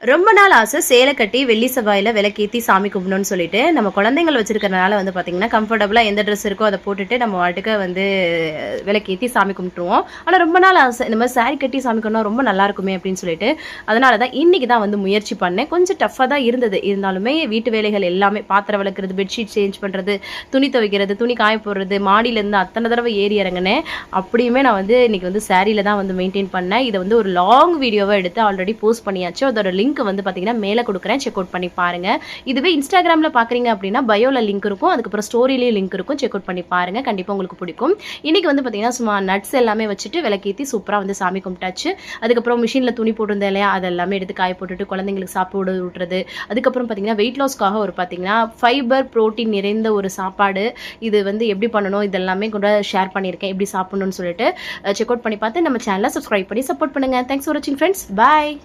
ரொம்ப நாள் ஆசை சேலை கட்டி வெள்ளி செவ்வாயில் விளக்கேற்றி சாமி கும்பிடணும்னு சொல்லிட்டு நம்ம குழந்தைங்கள் வச்சிருக்கிறனால வந்து பார்த்திங்கன்னா கம்ஃபர்டபுளாக எந்த ட்ரெஸ் இருக்கோ அதை போட்டுட்டு நம்ம வாட்டுக்கு வந்து விளக்கேற்றி சாமி கும்பிட்டுருவோம். ஆனால் ரொம்ப நாள் ஆசை இந்த மாதிரி சாரி கட்டி சாமி கும்பிடணும் ரொம்ப நல்லா இருக்குமே அப்படின்னு சொல்லிட்டு அதனால தான் இன்றைக்கி தான் வந்து முயற்சி பண்ணேன். கொஞ்சம் டஃப்பாக தான் இருந்தது. இருந்தாலுமே வீட்டு வேலைகள் எல்லாமே பாத்திரம் விளக்குறது, பெட்ஷீட் சேஞ்ச் பண்ணுறது, துணி துவைக்கிறது, துணி காய போடுறது, மாடியிலேருந்து அத்தனை தடவை ஏறி இறங்கினேன். அப்படியுமே நான் வந்து இன்றைக்கி வந்து சாரியில் தான் வந்து மெயின்டைன் பண்ணேன். இதை வந்து ஒரு லாங் வீடியோவை எடுத்து ஆல்ரெடி போஸ்ட் பண்ணியாச்சு. அதோட லிங்க் வந்து பார்த்தீங்கன்னா மேலே கொடுக்குறேன், செக் அவுட் பண்ணி பாருங்க. இதுவே இன்ஸ்டாகிராமில் பார்க்குறீங்க அப்படின்னா பயோல லிங்க் இருக்கும், அதுக்கப்புறம் ஸ்டோரிலேயும் லிங்க் இருக்கும், செக் அவுட் பண்ணி பாருங்க. கண்டிப்பாக உங்களுக்கு பிடிக்கும். இன்னைக்கு வந்து பார்த்தீங்கன்னா சும்மா நட்ஸ் எல்லாமே வச்சுட்டு விளக்கேற்றி சூப்பராக வந்து சாமி கும்பிட்டாச்சு. அதுக்கப்புறம் மிஷினில் துணி போட்டிருந்தேன் இல்லையா, அதெல்லாமே எடுத்து காய போட்டுட்டு குழந்தைங்களுக்கு சாப்பிட விட்டுறது. அதுக்கப்புறம் பார்த்தீங்கன்னா வெயிட் லாஸ்க்காக ஒரு பார்த்தீங்கன்னா ஃபைபர் ப்ரோட்டீன் நிறைந்த ஒரு சாப்பாடு இது வந்து எப்படி பண்ணணும் இதெல்லாமே கூட ஷேர் பண்ணியிருக்கேன், எப்படி சாப்பிடணும்னு சொல்லிட்டு செக் அவுட் பண்ணி பார்த்து நம்ம சேனலை சப்ஸ்கிரைப் பண்ணி சப்போர்ட் பண்ணுங்க. தேங்க்ஸ் ஃபார் வாட்சிங் ஃப்ரெண்ட்ஸ். பாய்.